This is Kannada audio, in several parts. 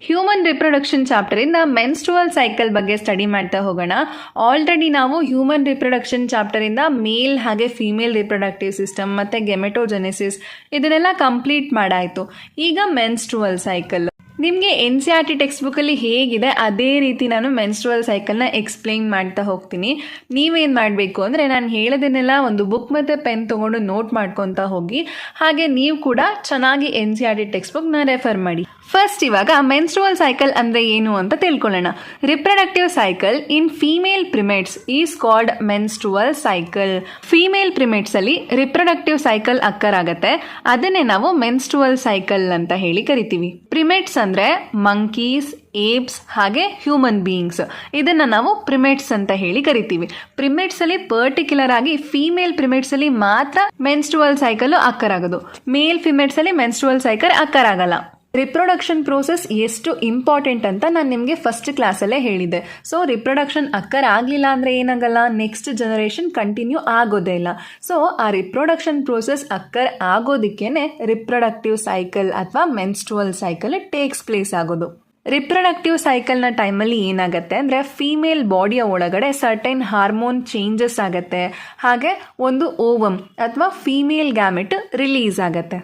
ಹ್ಯೂಮನ್ ರಿಪ್ರೊಡಕ್ಷನ್ ಚಾಪ್ಟರಿಂದ ಮೆನ್ಸ್ಟ್ರುವಲ್ ಸೈಕಲ್ ಬಗ್ಗೆ ಸ್ಟಡಿ ಮಾಡ್ತಾ ಹೋಗೋಣ. ಆಲ್ರೆಡಿ ನಾವು ಹ್ಯೂಮನ್ ರಿಪ್ರೊಡಕ್ಷನ್ ಚಾಪ್ಟರಿಂದ ಮೇಲ್ ಹಾಗೆ ಫೀಮೇಲ್ ರಿಪ್ರೊಡಕ್ಟಿವ್ ಸಿಸ್ಟಮ್ ಮತ್ತು ಗೆಮೆಟೋಜೆನೆಸಿಸ್ ಇದನ್ನೆಲ್ಲ ಕಂಪ್ಲೀಟ್ ಮಾಡಾಯಿತು. ಈಗ ಮೆನ್ಸ್ಟ್ರುವಲ್ ಸೈಕಲ್ ನಿಮಗೆ NCERT ಟೆಕ್ಸ್ಟ್ ಬುಕ್ಕಲ್ಲಿ ಹೇಗಿದೆ ಅದೇ ರೀತಿ ನಾನು ಮೆನ್ಸ್ಟ್ರುವಲ್ ಸೈಕಲ್ನ ಎಕ್ಸ್ಪ್ಲೈನ್ ಮಾಡ್ತಾ ಹೋಗ್ತೀನಿ. ನೀವೇನು ಮಾಡಬೇಕು ಅಂದರೆ ನಾನು ಹೇಳೋದನ್ನೆಲ್ಲ ಒಂದು ಬುಕ್ ಮತ್ತು ಪೆನ್ ತೊಗೊಂಡು ನೋಟ್ ಮಾಡ್ಕೊತಾ ಹೋಗಿ. ಹಾಗೆ ನೀವು ಕೂಡ ಚೆನ್ನಾಗಿ NCERT ಟೆಕ್ಸ್ಟ್ ಬುಕ್ನ ರೆಫರ್ ಮಾಡಿ. ಫಸ್ಟ್ ಇವಾಗ ಮೆನ್ಸ್ಟ್ರುವಲ್ ಸೈಕಲ್ ಅಂದರೆ ಏನು ಅಂತ ತಿಳ್ಕೊಳ್ಳೋಣ. Reproductive cycle in female primates is called menstrual cycle. Female ಪ್ರಿಮೇಟ್ಸಲ್ಲಿ ರಿಪ್ರೊಡಕ್ಟಿವ್ ಸೈಕಲ್ ಅಕ್ಕರ್ ಆಗುತ್ತೆ, ಅದನ್ನೇ ನಾವು ಮೆನ್ಸ್ಟ್ರುವಲ್ ಸೈಕಲ್ ಅಂತ ಹೇಳಿ ಕರಿತೀವಿ. ಪ್ರಿಮೇಟ್ಸ್ ಅಂದರೆ ಮಂಕೀಸ್, ಏಪ್ಸ್ ಹಾಗೆ ಹ್ಯೂಮನ್ ಬೀಯಿಂಗ್ಸ್, ಇದನ್ನು ನಾವು ಪ್ರಿಮೇಟ್ಸ್ ಅಂತ ಹೇಳಿ ಕರಿತೀವಿ. ಪ್ರಿಮೇಟ್ಸಲ್ಲಿ ಪರ್ಟಿಕ್ಯುಲರ್ ಆಗಿ ಫೀಮೇಲ್ ಪ್ರಿಮೇಟ್ಸಲ್ಲಿ ಮಾತ್ರ ಮೆನ್ಸ್ಟ್ರುವಲ್ ಸೈಕಲ್ ಅಕ್ಕರ್ ಆಗೋದು. ಮೇಲ್ ಪ್ರಿಮೇಟ್ಸಲ್ಲಿ ಮೆನ್ಸ್ಟ್ರುವಲ್ ಸೈಕಲ್ ಅಕ್ಕರ್ ಆಗಲ್ಲ. ರಿಪ್ರೊಡಕ್ಷನ್ ಪ್ರೋಸೆಸ್ ಎಷ್ಟು ಇಂಪಾರ್ಟೆಂಟ್ ಅಂತ ನಾನು ನಿಮಗೆ ಫಸ್ಟ್ ಕ್ಲಾಸಲ್ಲೇ ಹೇಳಿದ್ದೆ. ಸೊ ರಿಪ್ರೊಡಕ್ಷನ್ ಅಕ್ಕರ್ ಆಗಲಿಲ್ಲ ಅಂದರೆ ಏನಾಗಲ್ಲ, ನೆಕ್ಸ್ಟ್ ಜನರೇಷನ್ ಕಂಟಿನ್ಯೂ ಆಗೋದೇ ಇಲ್ಲ. ಸೊ ಆ ರಿಪ್ರೊಡಕ್ಷನ್ ಪ್ರೋಸೆಸ್ ಅಕ್ಕರ್ ಆಗೋದಕ್ಕೇನೆ ರಿಪ್ರೊಡಕ್ಟಿವ್ ಸೈಕಲ್ ಅಥವಾ ಮೆನ್ಸ್ಟ್ರುವಲ್ ಸೈಕಲ್ ಟೇಕ್ಸ್ ಪ್ಲೇಸ್ ಆಗೋದು. ರಿಪ್ರೊಡಕ್ಟಿವ್ ಸೈಕಲ್ನ ಟೈಮಲ್ಲಿ ಏನಾಗುತ್ತೆ ಅಂದರೆ ಫೀಮೇಲ್ ಬಾಡಿಯ ಒಳಗಡೆ ಸರ್ಟೈನ್ ಹಾರ್ಮೋನ್ ಚೇಂಜಸ್ ಆಗುತ್ತೆ, ಹಾಗೆ ಒಂದು ಓವಮ್ ಅಥವಾ ಫೀಮೇಲ್ ಗ್ಯಾಮೆಟ್ ರಿಲೀಸ್ ಆಗುತ್ತೆ.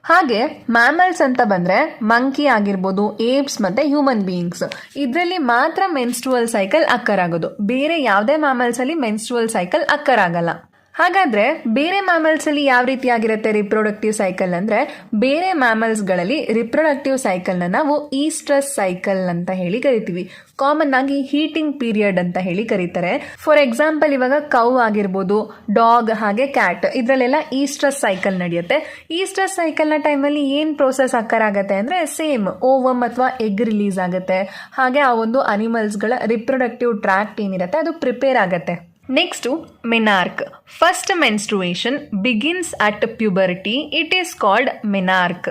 ಹಾಗೆ ಮ್ಯಾಮಲ್ಸ್ ಅಂತ ಬಂದರೆ ಮಂಕಿ ಆಗಿರ್ಬೋದು, ಏಪ್ಸ್ ಮತ್ತು ಹ್ಯೂಮನ್ ಬೀಯಿಂಗ್ಸ್, ಇದರಲ್ಲಿ ಮಾತ್ರ ಮೆನ್ಸ್ಟ್ರುವಲ್ ಸೈಕಲ್ ಅಕ್ಕರ್ ಆಗೋದು. ಬೇರೆ ಯಾವುದೇ ಮ್ಯಾಮಲ್ಸಲ್ಲಿ ಮೆನ್ಸ್ಟ್ರುವಲ್ ಸೈಕಲ್ ಅಕ್ಕರ್ ಆಗಲ್ಲ. ಹಾಗಾದರೆ ಬೇರೆ ಮ್ಯಾಮಲ್ಸಲ್ಲಿ ಯಾವ ರೀತಿ ಆಗಿರುತ್ತೆ ರಿಪ್ರೊಡಕ್ಟಿವ್ ಸೈಕಲ್ ಅಂದರೆ, ಬೇರೆ ಮ್ಯಾಮಲ್ಸ್ಗಳಲ್ಲಿ ರಿಪ್ರೊಡಕ್ಟಿವ್ ಸೈಕಲ್ನ ನಾವು ಈಸ್ಟ್ರಸ್ ಸೈಕಲ್ ಅಂತ ಹೇಳಿ ಕರಿತೀವಿ. ಕಾಮನ್ ಆಗಿ ಹೀಟಿಂಗ್ ಪೀರಿಯಡ್ ಅಂತ ಹೇಳಿ ಕರೀತಾರೆ. ಫಾರ್ ಎಕ್ಸಾಂಪಲ್ ಇವಾಗ ಕೌ ಆಗಿರ್ಬೋದು, ಡಾಗ್ ಹಾಗೆ ಕ್ಯಾಟ್, ಇದರಲ್ಲೆಲ್ಲ ಈಸ್ಟ್ರಸ್ ಸೈಕಲ್ ನಡೆಯುತ್ತೆ. ಈಸ್ಟ್ರಸ್ ಸೈಕಲ್ನ ಟೈಮಲ್ಲಿ ಏನು ಪ್ರೋಸೆಸ್ ಅಕ್ಕರ್ ಆಗುತ್ತೆ ಅಂದರೆ ಸೇಮ್ ಓವಮ್ ಅಥವಾ ಎಗ್ ರಿಲೀಸ್ ಆಗುತ್ತೆ. ಹಾಗೆ ಆ ಒಂದು ಅನಿಮಲ್ಸ್ಗಳ ರಿಪ್ರೊಡಕ್ಟಿವ್ ಟ್ರ್ಯಾಕ್ಟ್ ಏನಿರುತ್ತೆ ಅದು ಪ್ರಿಪೇರ್ ಆಗುತ್ತೆ. Next menarche. First menstruation begins at puberty, it is called menarche.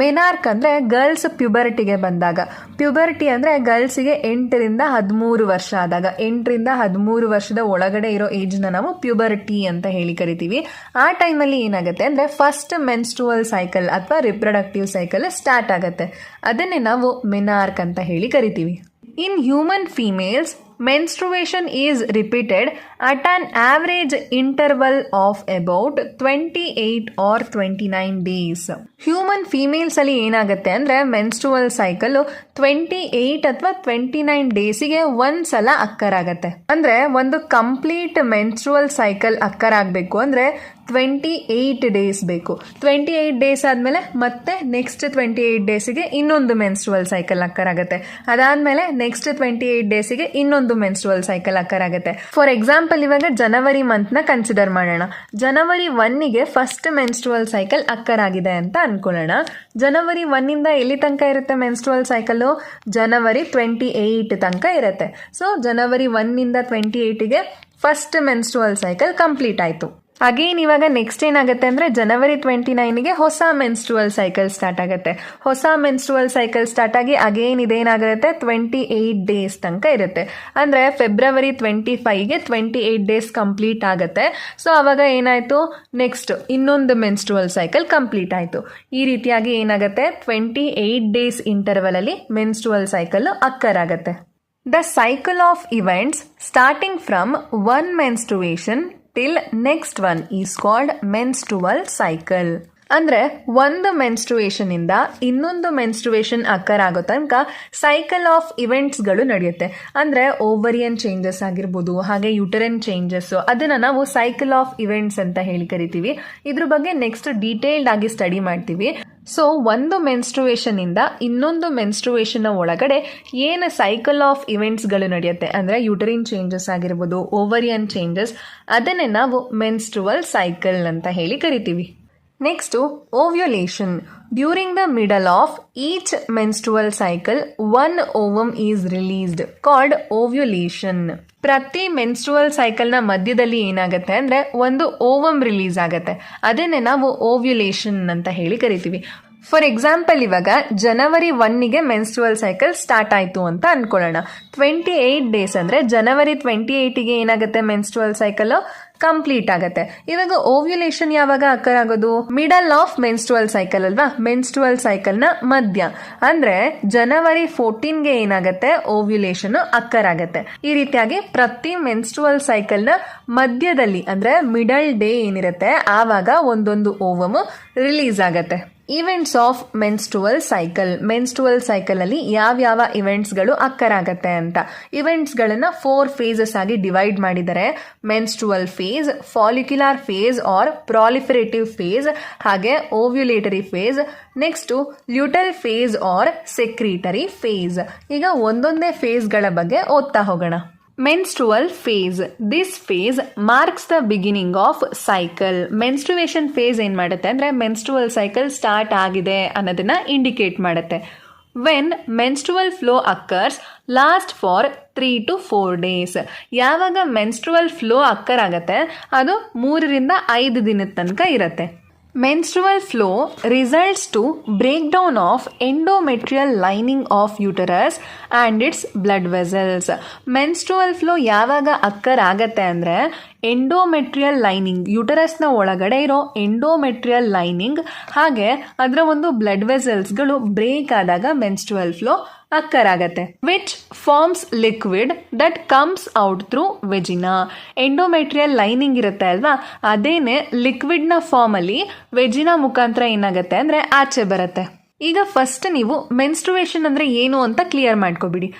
Menarche ಅಂದರೆ ಗರ್ಲ್ಸ್ ಪ್ಯೂಬರ್ಟಿಗೆ ಬಂದಾಗ. ಪ್ಯೂಬರ್ಟಿ ಅಂದರೆ ಗರ್ಲ್ಸಿಗೆ 8ರಿಂದ 13 ವರ್ಷ ಆದಾಗ, 8ರಿಂದ 13 ವರ್ಷದ ಒಳಗಡೆ ಇರೋ ಏಜ್ನ ನಾವು ಪ್ಯೂಬರ್ಟಿ ಅಂತ ಹೇಳಿ ಕರಿತೀವಿ. ಆ ಟೈಮಲ್ಲಿ ಏನಾಗುತ್ತೆ ಅಂದರೆ ಫಸ್ಟ್ ಮೆನ್ಸ್ಟ್ರುವಲ್ ಸೈಕಲ್ ಅಥವಾ ರಿಪ್ರೊಡಕ್ಟಿವ್ ಸೈಕಲ್ ಸ್ಟಾರ್ಟ್ ಆಗುತ್ತೆ. ಅದನ್ನೇ ನಾವು ಮೆನಾರ್ಕ್ ಅಂತ ಹೇಳಿ ಕರಿತೀವಿ. In human females menstruation is repeated at an average interval of about 28 or 29 days. Human females ಅಲ್ಲಿ ಏನಾಗುತ್ತೆ ಅಂದರೆ ಮೆನ್ಸ್ಟ್ರುವಲ್ ಸೈಕಲ್ 28 ಅಥವಾ 29 ಡೇಸಿಗೆ ಒಂದ್ಸಲ ಅಕ್ಕರ್ ಆಗುತ್ತೆ. ಅಂದರೆ ಒಂದು ಕಂಪ್ಲೀಟ್ ಮೆನ್ಸ್ಟ್ರುವಲ್ ಸೈಕಲ್ ಅಕ್ಕರ್ ಆಗಬೇಕು ಅಂದರೆ 28 ಡೇಸ್ ಬೇಕು. 28 ಡೇಸ್ ಆದಮೇಲೆ ಮತ್ತೆ ನೆಕ್ಸ್ಟ್ 28 ಡೇಸಿಗೆ ಇನ್ನೊಂದು ಮೆನ್ಸ್ಟ್ರುವಲ್ ಸೈಕಲ್ ಅಕ್ಕರ್ ಆಗುತ್ತೆ. ಅದಾದಮೇಲೆ ನೆಕ್ಸ್ಟ್ 28 ಡೇಸಿಗೆ ಇನ್ನೊಂದು ಮೆನ್ಸ್ಟ್ರುವಲ್ ಸೈಕಲ್ ಅಕ್ಕರ್ ಆಗುತ್ತೆ. ಫಾರ್ ಎಕ್ಸಾಂಪಲ್ ಇವಾಗ ಜನವರಿ ಮಂತ್ನ ಕನ್ಸಿಡರ್ ಮಾಡೋಣ. ಜನವರಿ 1ಗೆ ಫಸ್ಟ್ ಮೆನ್ಸ್ಟ್ರುವಲ್ ಸೈಕಲ್ ಅಕ್ಕರ್ ಆಗಿದೆ ಅಂತ ಅನ್ಕೊಳ್ಳೋಣ. ಜನವರಿ 1ಇಂದ ಎಲ್ಲಿ ತನಕ ಇರುತ್ತೆ ಮೆನ್ಸ್ಟ್ರುವಲ್ ಸೈಕಲ್ಲು? ಜನವರಿ 28 ತನಕ ಇರುತ್ತೆ. ಸೊ ಜನವರಿ 1ಇಂದ 28ಗೆ ಫಸ್ಟ್ ಮೆನ್ಸ್ಟ್ರುವಲ್ ಸೈಕಲ್ ಕಂಪ್ಲೀಟ್ ಆಯಿತು. ಅಗೇನ್ ಇವಾಗ ನೆಕ್ಸ್ಟ್ ಏನಾಗುತ್ತೆ ಅಂದರೆ ಜನವರಿ 29ಗೆ ಹೊಸ ಮೆನ್ಸ್ಟ್ರುವಲ್ ಸೈಕಲ್ ಸ್ಟಾರ್ಟ್ ಆಗುತ್ತೆ. ಹೊಸ ಮೆನ್ಸ್ಟ್ರುವಲ್ ಸೈಕಲ್ ಸ್ಟಾರ್ಟ್ ಆಗಿ ಅಗೇನ್ ಇದೇನಾಗುತ್ತೆ 28 ಡೇಸ್ ತನಕ ಇರುತ್ತೆ. ಅಂದರೆ ಫೆಬ್ರವರಿ 25ಗೆ 28 ಡೇಸ್ ಕಂಪ್ಲೀಟ್ ಆಗುತ್ತೆ. ಸೊ ಅವಾಗ ಏನಾಯಿತು, ನೆಕ್ಸ್ಟ್ ಇನ್ನೊಂದು ಮೆನ್ಸ್ಟ್ರುವಲ್ ಸೈಕಲ್ ಕಂಪ್ಲೀಟ್ ಆಯಿತು. ಈ ರೀತಿಯಾಗಿ ಏನಾಗುತ್ತೆ 28 ಡೇಸ್ ಇಂಟರ್ವಲಲ್ಲಿ ಮೆನ್ಸ್ಟ್ರುವಲ್ ಸೈಕಲ್ ಅಕ್ಕರ್ ಆಗುತ್ತೆ. The cycle of events starting from one menstruation till next one is called menstrual cycle. ಅಂದರೆ ಒಂದು ಮೆನ್ಸ್ಟ್ರುಯೇಷನ್ ಇಂದ ಇನ್ನೊಂದು ಮೆನ್ಸ್ಟ್ರುಯೇಷನ್ ಅಕ್ಕರ್ ಆಗೋ ತನಕ ಸೈಕಲ್ ಆಫ್ ಇವೆಂಟ್ಸ್ಗಳು ನಡೆಯುತ್ತೆ. ಅಂದರೆ ಓವರಿಯನ್ ಚೇಂಜಸ್ ಆಗಿರ್ಬೋದು, ಹಾಗೆ ಯುಟರನ್ ಚೇಂಜಸ್ಸು, ಅದನ್ನು ನಾವು ಸೈಕಲ್ ಆಫ್ ಇವೆಂಟ್ಸ್ ಅಂತ ಹೇಳಿ ಕರಿತೀವಿ. ಇದ್ರ ಬಗ್ಗೆ ನೆಕ್ಸ್ಟ್ ಡೀಟೇಲ್ಡ್ ಆಗಿ ಸ್ಟಡಿ ಮಾಡ್ತೀವಿ. ಸೊ ಒಂದು ಮೆನ್ಸ್ಟ್ರುಯೇಷನ್ ಇಂದ ಇನ್ನೊಂದು ಮೆನ್ಸ್ಟ್ರುಯೇಷನ್ನ ಒಳಗಡೆ ಏನು ಸೈಕಲ್ ಆಫ್ ಇವೆಂಟ್ಸ್ಗಳು ನಡೆಯುತ್ತೆ ಅಂದರೆ ಯುಟರಿನ್ ಚೇಂಜಸ್ ಆಗಿರ್ಬೋದು, ಓವರಿಯನ್ ಚೇಂಜಸ್, ಅದನ್ನೇ ನಾವು ಮೆನ್ಸ್ಟ್ರುವಲ್ ಸೈಕಲ್ ಅಂತ ಹೇಳಿ ಕರಿತೀವಿ. Next ovulation. During the middle of each menstrual cycle one ovum is released called ovulation. ಪ್ರತಿ ಮೆನ್ಸ್ಟ್ರುವಲ್ ಸೈಕಲ್ನ ಮಧ್ಯದಲ್ಲಿ ಏನಾಗುತ್ತೆ ಅಂದರೆ ಒಂದು ಓವಮ್ ರಿಲೀಸ್ ಆಗುತ್ತೆ. ಅದನ್ನೇ ನಾವು ಓವ್ಯುಲೇಷನ್ ಅಂತ ಹೇಳಿ ಕರಿತೀವಿ. ಫಾರ್ ಎಕ್ಸಾಂಪಲ್ ಇವಾಗ ಜನವರಿ 1ಗೆ ಮೆನ್ಸ್ಟ್ರುವಲ್ ಸೈಕಲ್ ಸ್ಟಾರ್ಟ್ ಆಯಿತು ಅಂತ ಅಂದ್ಕೊಳ್ಳೋಣ. 28 ಡೇಸ್ ಅಂದರೆ ಜನವರಿ 28ಗೆ ಏನಾಗುತ್ತೆ ಮೆನ್ಸ್ಟ್ರುವಲ್ ಸೈಕಲ್ಲು ಕಂಪ್ಲೀಟ್ ಆಗತ್ತೆ. ಇವಾಗ ಓವ್ಯುಲೇಷನ್ ಯಾವಾಗ ಅಕ್ಕರ್ ಆಗೋದು? ಮಿಡಲ್ ಆಫ್ ಮೆನ್ಸ್ಟ್ರುವಲ್ ಸೈಕಲ್ ಅಲ್ವಾ, ಮೆನ್ಸ್ಟ್ರುವಲ್ ಸೈಕಲ್ ನ ಮಧ್ಯ ಅಂದ್ರೆ ಜನವರಿ 14ಗೆ ಏನಾಗತ್ತೆ, ಓವ್ಯುಲೇಷನ್ ಅಕ್ಕರ್ ಆಗತ್ತೆ. ಈ ರೀತಿಯಾಗಿ ಪ್ರತಿ ಮೆನ್ಸ್ಟ್ರುವಲ್ ಸೈಕಲ್ ನ ಮಧ್ಯದಲ್ಲಿ ಅಂದ್ರೆ ಮಿಡಲ್ ಡೇ ಏನಿರುತ್ತೆ ಆವಾಗ ಒಂದೊಂದು ಓವಮ್ ರಿಲೀಸ್ ಆಗತ್ತೆ. ಇವೆಂಟ್ಸ್ ಆಫ್ ಮೆನ್ಸ್ಟ್ರುವಲ್ ಸೈಕಲ್ ಅಲ್ಲಿ ಯಾವ್ಯಾವ ಇವೆಂಟ್ಸ್ ಗಳು ಅಕ್ಕರ್ ಆಗತ್ತೆ ಅಂತ. ಇವೆಂಟ್ಸ್ ಗಳನ್ನ 4 ಫೇಸಸ್ ಆಗಿ ಡಿವೈಡ್ ಮಾಡಿದರೆ menstrual phase, follicular phase or proliferative phase, ಹಾಗೆ ovulatory phase, next luteal phase or secretory phase. ಈಗ ಒಂದೊಂದೇ ಫೇಸ್ ಗಳ ಬಗ್ಗೆ ಓದ್ತಾ ಹೋಗೋಣ. Menstrual phase. This phase marks the beginning of cycle. Menstruation phase ಏನ್ ಮಾಡುತ್ತೆ ಅಂದ್ರೆ ಮೆನ್ಸ್ಟ್ರುವಲ್ ಸೈಕಲ್ ಸ್ಟಾರ್ಟ್ ಆಗಿದೆ ಅನ್ನೋದನ್ನ ಇಂಡಿಕೇಟ್ ಮಾಡುತ್ತೆ. When menstrual flow occurs last for 3 to 4 days. ಯಾವಾಗ ಮೆನ್ಸ್ಟ್ರುವಲ್ ಫ್ಲೋ ಅಕ್ಕರ್ ಆಗತ್ತೆ ಅದು 3 ರಿಂದ 5 ದಿನದ ತನಕ ಇರುತ್ತೆ. Menstrual flow results to breakdown of endometrial lining of uterus and its blood vessels. Menstrual flow ಯಾವಾಗ ಅಕ್ಕರ್ ಆಗತ್ತೆ ಅಂದರೆ ಎಂಡೋಮೆಟ್ರಿಯಲ್ ಲೈನಿಂಗ್, ಯುಟರಸ್ನ ಒಳಗಡೆ ಇರೋ ಎಂಡೋಮೆಟ್ರಿಯಲ್ ಲೈನಿಂಗ್ ಹಾಗೆ ಅದರ ಒಂದು ಬ್ಲಡ್ ವೆಸಲ್ಸ್ಗಳು ಬ್ರೇಕ್ ಆದಾಗ ಮೆನ್ಸ್ಟ್ರುವಲ್ ಫ್ಲೋ ಅಕ್ಕರ್ ಆಗತ್ತೆ. Which forms liquid that comes out through vagina. Endometrial lining ಇರುತ್ತೆ ಅಲ್ವಾ, ಅದೇನೆ ಲಿಕ್ವಿಡ್ನ ಫಾರ್ಮಲ್ಲಿ ವೆಜಿನಾ ಮುಖಾಂತರ ಏನಾಗುತ್ತೆ ಅಂದರೆ ಆಚೆ ಬರುತ್ತೆ. ಈಗ ಫಸ್ಟ್ ನೀವು ಮೆನ್ಸ್ಟ್ರುವೇಷನ್ ಅಂದರೆ ಏನು ಅಂತ ಕ್ಲಿಯರ್ ಮಾಡ್ಕೊಬಿಡಿ.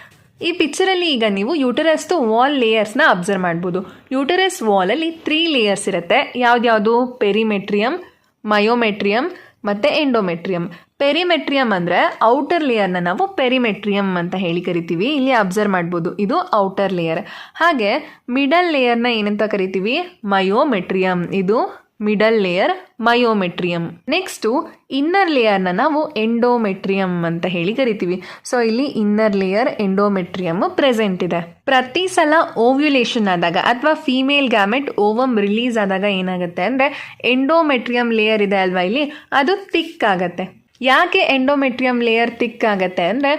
ಈ ಪಿಕ್ಚರಲ್ಲಿ ಈಗ ನೀವು ಯೂಟರಸ್ದು ವಾಲ್ ಲೇಯರ್ಸ್ನ ಅಬ್ಸರ್ವ್ ಮಾಡ್ಬೋದು. ಯೂಟರಸ್ ವಾಲಲ್ಲಿ 3 ಲೇಯರ್ಸ್ ಇರುತ್ತೆ. ಯಾವ್ದ್ಯಾವುದು? ಪೆರಿಮೆಟ್ರಿಯಮ್, ಮಯೋಮೆಟ್ರಿಯಮ್ ಮತ್ತು ಎಂಡೋಮೆಟ್ರಿಯಮ್. ಪೆರಿಮೆಟ್ರಿಯಮ್ ಅಂದರೆ ಔಟರ್ ಲೇಯರ್ನ ನಾವು ಪೆರಿಮೆಟ್ರಿಯಮ್ ಅಂತ ಹೇಳಿ ಕರಿತೀವಿ. ಇಲ್ಲಿ ಅಬ್ಸರ್ವ್ ಮಾಡ್ಬೋದು, ಇದು ಔಟರ್ ಲೇಯರ್. ಹಾಗೆ ಮಿಡಲ್ ಲೇಯರ್ನ ಏನಂತ ಕರಿತೀವಿ? ಮಯೋಮೆಟ್ರಿಯಮ್. ಇದು ಮಿಡಲ್ ಲೇಯರ್ ಮಯೋಮೆಟ್ರಿಯಮ್. ನೆಕ್ಸ್ಟು ಇನ್ನರ್ ಲೇಯರ್ನ ನಾವು ಎಂಡೋಮೆಟ್ರಿಯಮ್ ಅಂತ ಹೇಳಿ ಕರಿತೀವಿ. ಸೊ ಇಲ್ಲಿ ಇನ್ನರ್ ಲೇಯರ್ ಎಂಡೋಮೆಟ್ರಿಯಮ್ ಪ್ರೆಸೆಂಟ್ ಇದೆ. ಪ್ರತಿ ಸಲ ಓವ್ಯುಲೇಷನ್ ಆದಾಗ ಅಥವಾ ಫೀಮೇಲ್ ಗ್ಯಾಮೆಟ್ ಓವಮ್ ರಿಲೀಸ್ ಆದಾಗ ಏನಾಗುತ್ತೆ ಅಂದರೆ ಎಂಡೋಮೆಟ್ರಿಯಮ್ ಲೇಯರ್ ಇದೆ ಅಲ್ವಾ ಇಲ್ಲಿ, ಅದು ಥಿಕ್ ಆಗತ್ತೆ. ಯಾಕೆ ಎಂಡೋಮೆಟ್ರಿಯಮ್ ಲೇಯರ್ ಥಿಕ್ ಆಗತ್ತೆ ಅಂದರೆ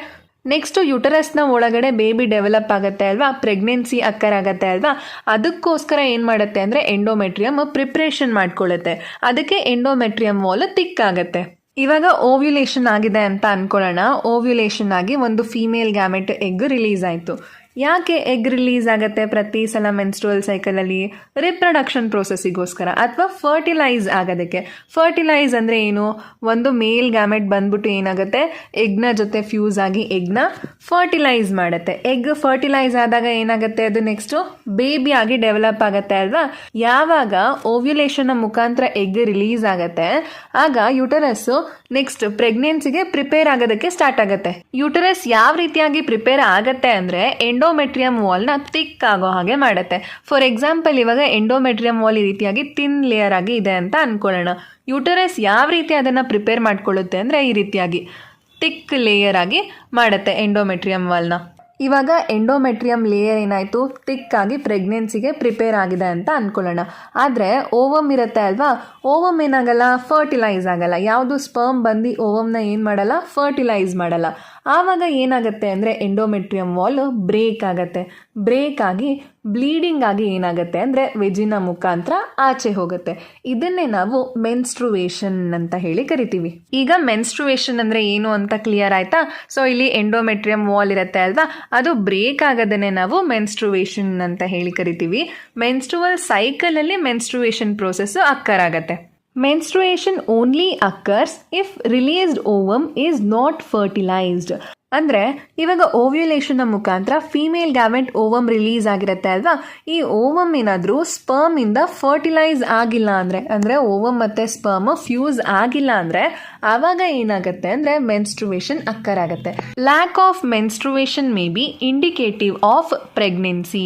ನೆಕ್ಸ್ಟು ಯುಟರಸ್ನ ಒಳಗಡೆ ಬೇಬಿ ಡೆವಲಪ್ ಆಗುತ್ತೆ ಅಲ್ವಾ, ಪ್ರೆಗ್ನೆನ್ಸಿ ಅಕ್ಕರ್ ಆಗುತ್ತೆ ಅಲ್ವಾ, ಅದಕ್ಕೋಸ್ಕರ ಏನು ಮಾಡುತ್ತೆ ಅಂದರೆ ಎಂಡೋಮೆಟ್ರಿಯಮ್ ಪ್ರಿಪ್ರೇಷನ್ ಮಾಡ್ಕೊಳ್ಳುತ್ತೆ. ಅದಕ್ಕೆ ಎಂಡೋಮೆಟ್ರಿಯಮ್ ವಾಲ್ ಥಿಕ್ ಆಗುತ್ತೆ. ಇವಾಗ ಓವ್ಯುಲೇಷನ್ ಆಗಿದೆ ಅಂತ ಅನ್ಕೊಳ್ಳೋಣ. ಓವ್ಯುಲೇಷನ್ ಆಗಿ ಒಂದು ಫೀಮೇಲ್ ಗ್ಯಾಮೆಟ್ ಎಗ್ ರಿಲೀಸ್ ಆಯಿತು. ಯಾಕೆ ಎಗ್ ರಿಲೀಸ್ ಆಗುತ್ತೆ ಪ್ರತಿ ಸಲ ಮೆನ್ಸ್ಟ್ರುವಲ್ ಸೈಕಲಲ್ಲಿ? ರಿಪ್ರೊಡಕ್ಷನ್ ಪ್ರೋಸೆಸ್ಸಿಗೋಸ್ಕರ ಅಥವಾ ಫರ್ಟಿಲೈಸ್ ಆಗೋದಕ್ಕೆ. ಫರ್ಟಿಲೈಸ್ ಅಂದರೆ ಏನು? ಒಂದು ಮೇಲ್ ಗ್ಯಾಮೆಟ್ ಬಂದ್ಬಿಟ್ಟು ಏನಾಗುತ್ತೆ, ಎಗ್ನ ಜೊತೆ ಫ್ಯೂಸ್ ಆಗಿ ಎಗ್ನ ಫರ್ಟಿಲೈಸ್ ಮಾಡುತ್ತೆ. ಎಗ್ ಫರ್ಟಿಲೈಸ್ ಆದಾಗ ಏನಾಗುತ್ತೆ, ಅದು ನೆಕ್ಸ್ಟು ಬೇಬಿ ಆಗಿ ಡೆವಲಪ್ ಆಗುತ್ತೆ ಅಲ್ವಾ. ಯಾವಾಗ ಓವ್ಯುಲೇಷನ್ನ ಮುಖಾಂತರ ಎಗ್ ರಿಲೀಸ್ ಆಗುತ್ತೆ ಆಗ ಯುಟರಸ್ಸು ನೆಕ್ಸ್ಟ್ ಪ್ರೆಗ್ನೆನ್ಸಿಗೆ ಪ್ರಿಪೇರ್ ಆಗೋದಕ್ಕೆ ಸ್ಟಾರ್ಟ್ ಆಗುತ್ತೆ. ಯುಟರಸ್ ಯಾವ ರೀತಿಯಾಗಿ ಪ್ರಿಪೇರ್ ಆಗುತ್ತೆ ಅಂದರೆ ಎಂಡೋಮೆಟ್ರಿಯಮ್ ವಾಲ್ನ ಥಿಕ್ ಆಗೋ ಹಾಗೆ ಮಾಡುತ್ತೆ. ಫಾರ್ ಎಕ್ಸಾಂಪಲ್ ಇವಾಗ ಎಂಡೋಮೆಟ್ರಿಯಮ್ ವಾಲ್ ಈ ರೀತಿಯಾಗಿ ಥಿನ್ ಲೇಯರ್ ಆಗಿ ಇದೆ ಅಂತ ಅನ್ಕೊಳ್ಳೋಣ. ಯುಟರಸ್ ಯಾವ ರೀತಿ ಅದನ್ನು ಪ್ರಿಪೇರ್ ಮಾಡ್ಕೊಳ್ಳುತ್ತೆ ಅಂದರೆ ಈ ರೀತಿಯಾಗಿ ಥಿಕ್ ಲೇಯರ್ ಆಗಿ ಮಾಡುತ್ತೆ ಎಂಡೋಮೆಟ್ರಿಯಮ್ ವಾಲ್ನ. ಇವಾಗ ಎಂಡೋಮೆಟ್ರಿಯಮ್ ಲೇಯರ್ ಏನಾಯಿತು, ಥಿಕ್ ಆಗಿ ಪ್ರೆಗ್ನೆನ್ಸಿಗೆ ಪ್ರಿಪೇರ್ ಆಗಿದೆ ಅಂತ ಅನ್ಕೊಳ್ಳೋಣ. ಆದರೆ ಓವಮ್ ಇರುತ್ತೆ ಅಲ್ವಾ, ಓವಮ್ ಏನಾಗಲ್ಲ, ಫರ್ಟಿಲೈಸ್ ಆಗಲ್ಲ. ಯಾವುದು ಸ್ಪರ್ಮ್ ಬಂದು ಓವಮ್ನ ಏನು ಮಾಡಲ್ಲ, ಫರ್ಟಿಲೈಸ್ ಮಾಡಲ್ಲ. ಆವಾಗ ಏನಾಗುತ್ತೆ ಅಂದರೆ ಎಂಡೋಮೆಟ್ರಿಯಮ್ ವಾಲ್ ಬ್ರೇಕ್ ಆಗುತ್ತೆ. ಬ್ರೇಕ್ ಆಗಿ ಬ್ಲೀಡಿಂಗ್ ಆಗಿ ಏನಾಗುತ್ತೆ ಅಂದರೆ ವೆಜಿನ ಮುಖಾಂತರ ಆಚೆ ಹೋಗುತ್ತೆ. ಇದನ್ನೇ ನಾವು ಮೆನ್ಸ್ಟ್ರುವೇಷನ್ ಅಂತ ಹೇಳಿ ಕರಿತೀವಿ. ಈಗ ಮೆನ್ಸ್ಟ್ರುವೇಷನ್ ಅಂದರೆ ಏನು ಅಂತ ಕ್ಲಿಯರ್ ಆಯ್ತಾ? ಸೊ ಇಲ್ಲಿ ಎಂಡೋಮೆಟ್ರಿಯಮ್ ವಾಲ್ ಇರುತ್ತೆ ಅಲ್ವಾ, ಅದು ಬ್ರೇಕ್ ಆಗೋದನ್ನೇ ನಾವು ಮೆನ್ಸ್ಟ್ರುವೇಷನ್ ಅಂತ ಹೇಳಿ ಕರಿತೀವಿ. ಮೆನ್ಸ್ಟ್ರುವಲ್ ಸೈಕಲಲ್ಲಿ ಮೆನ್ಸ್ಟ್ರುವೇಷನ್ ಪ್ರೋಸೆಸ್ ಅಕ್ಕರ್ ಆಗುತ್ತೆ. Menstruation only occurs if released ovum is not fertilized. ಅಂದರೆ ಇವಾಗ ಓವ್ಯುಲೇಷನ್ನ ಮುಖಾಂತರ ಫೀಮೇಲ್ ಗ್ಯಾಮೆಟ್ ಓವಮ್ ರಿಲೀಸ್ ಆಗಿರುತ್ತೆ ಅಲ್ವಾ, ಈ ಓವಮ್ ಏನಾದರೂ ಸ್ಪರ್ಮಿಂದ ಫರ್ಟಿಲೈಸ್ ಆಗಿಲ್ಲ ಅಂದರೆ ಓವಮ್ ಮತ್ತು ಸ್ಪರ್ಮ್ ಫ್ಯೂಸ್ ಆಗಿಲ್ಲ ಅಂದರೆ ಆವಾಗ ಏನಾಗುತ್ತೆ ಅಂದರೆ ಮೆನ್ಸ್ಟ್ರುವೇಷನ್ ಅಕ್ಕರ್ ಆಗುತ್ತೆ. Lack of menstruation may be indicative of pregnancy.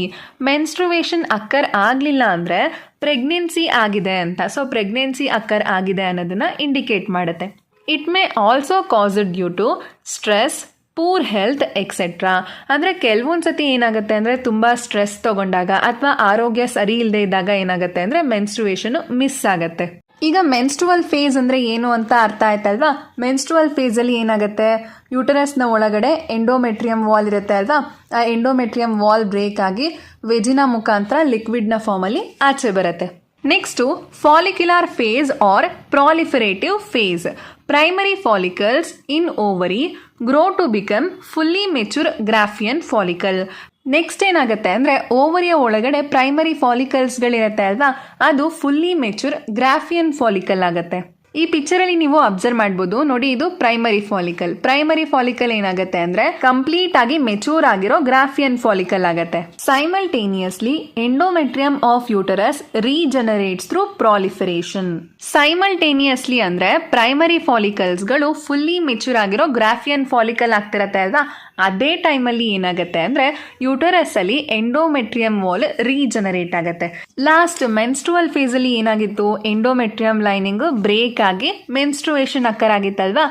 Menstruation occur ಆಗಲಿಲ್ಲ ಅಂದರೆ ಪ್ರೆಗ್ನೆನ್ಸಿ ಆಗಿದೆ ಅಂತ. ಸೊ ಪ್ರೆಗ್ನೆನ್ಸಿ ಅಕ್ಕರ್ ಆಗಿದೆ ಅನ್ನೋದನ್ನು ಇಂಡಿಕೇಟ್ ಮಾಡುತ್ತೆ. It may also caused due to stress, poor health etcetera. ಅಂದರೆ ಕೆಲವೊಂದು ಸತಿ ಏನಾಗುತ್ತೆ ಅಂದರೆ ತುಂಬ ಸ್ಟ್ರೆಸ್ ತೊಗೊಂಡಾಗ ಅಥವಾ ಆರೋಗ್ಯ ಸರಿ ಇಲ್ಲದೆ ಇದ್ದಾಗ ಏನಾಗುತ್ತೆ ಅಂದರೆ ಮೆನ್ಸ್ಟ್ರುವೇಷನು ಮಿಸ್ ಆಗುತ್ತೆ. ಈಗ ಮೆನ್ಸ್ಟ್ರುವಲ್ ಫೇಸ್ ಅಂದರೆ ಏನು ಅಂತ ಅರ್ಥ ಆಯ್ತಲ್ವಾ. ಮೆನ್ಸ್ಟ್ರುವಲ್ ಫೇಸಲ್ಲಿ ಏನಾಗುತ್ತೆ, ಯೂಟರಸ್ನ ಒಳಗಡೆ ಎಂಡೋಮೆಟ್ರಿಯಂ ವಾಲ್ ಇರುತ್ತೆ ಅಲ್ವಾ, ಆ ಎಂಡೋಮೆಟ್ರಿಯಂ ವಾಲ್ ಬ್ರೇಕ್ ಆಗಿ ವೆಜಿನಾ ಮುಖಾಂತರ ಲಿಕ್ವಿಡ್ನ ಫಾರ್ಮಲ್ಲಿ ಆಚೆ ಬರುತ್ತೆ. Next follicular phase or proliferative phase. Primary follicles in ovary grow to become fully mature Graafian follicle. Next ಏನಾಗುತ್ತೆ ಅಂದರೆ ಓವರಿಯ ಒಳಗಡೆ ಪ್ರೈಮರಿ ಫಾಲಿಕಲ್ಸ್ಗಳಿರುತ್ತೆ ಅಲ್ವಾ, ಅದು ಫುಲ್ಲಿ ಮೆಚೂರ್ ಗ್ರಾಫಿಯನ್ ಫಾಲಿಕಲ್ ಆಗುತ್ತೆ. ಈ ಪಿಕ್ಚರಲ್ಲಿ ನೀವು ಅಬ್ಸರ್ವ್ ಮಾಡ್ಬೋದು ನೋಡಿ, ಇದು ಪ್ರೈಮರಿ ಫಾಲಿಕಲ್. ಪ್ರೈಮರಿ ಫಾಲಿಕಲ್ ಏನಾಗುತ್ತೆ ಅಂದ್ರೆ ಕಂಪ್ಲೀಟ್ ಆಗಿ ಮೆಚೂರ್ ಆಗಿರೋ ಗ್ರಾಫಿಯನ್ ಫಾಲಿಕಲ್ ಆಗುತ್ತೆ. Simultaneously endometrium of uterus regenerates through proliferation. Simultaneously ಅಂದ್ರೆ ಪ್ರೈಮರಿ ಫಾಲಿಕಲ್ಸ್ಗಳು ಫುಲ್ಲಿ ಮೆಚೂರ್ ಆಗಿರೋ ಗ್ರಾಫಿಯನ್ ಫಾಲಿಕಲ್ ಆಗ್ತಿರತ್ತೆ ಅಲ್ವಾ, ಅದೇ ಟೈಮಲ್ಲಿ ಏನಾಗುತ್ತೆ ಅಂದ್ರೆ ಯೂಟರಸ್ ಅಲ್ಲಿ ಎಂಡೋಮೆಟ್ರಿಯಂ ವಾಲ್ ರೀಜನರೇಟ್ ಆಗುತ್ತೆ. ಲಾಸ್ಟ್ ಮೆನ್ಸ್ಟ್ರುವಲ್ ಫೇಸ್ ಅಲ್ಲಿ ಏನಾಗಿತ್ತು, ಎಂಡೋಮೆಟ್ರಿಯಂ ಲೈನಿಂಗ್ ಬ್ರೇಕ್ ಆಗಿ ಮೆನ್ಸ್ಟ್ರುವೇಷನ್ ಅಕ್ಕರ್ ಆಗಿತ್ತಲ್ವಾ.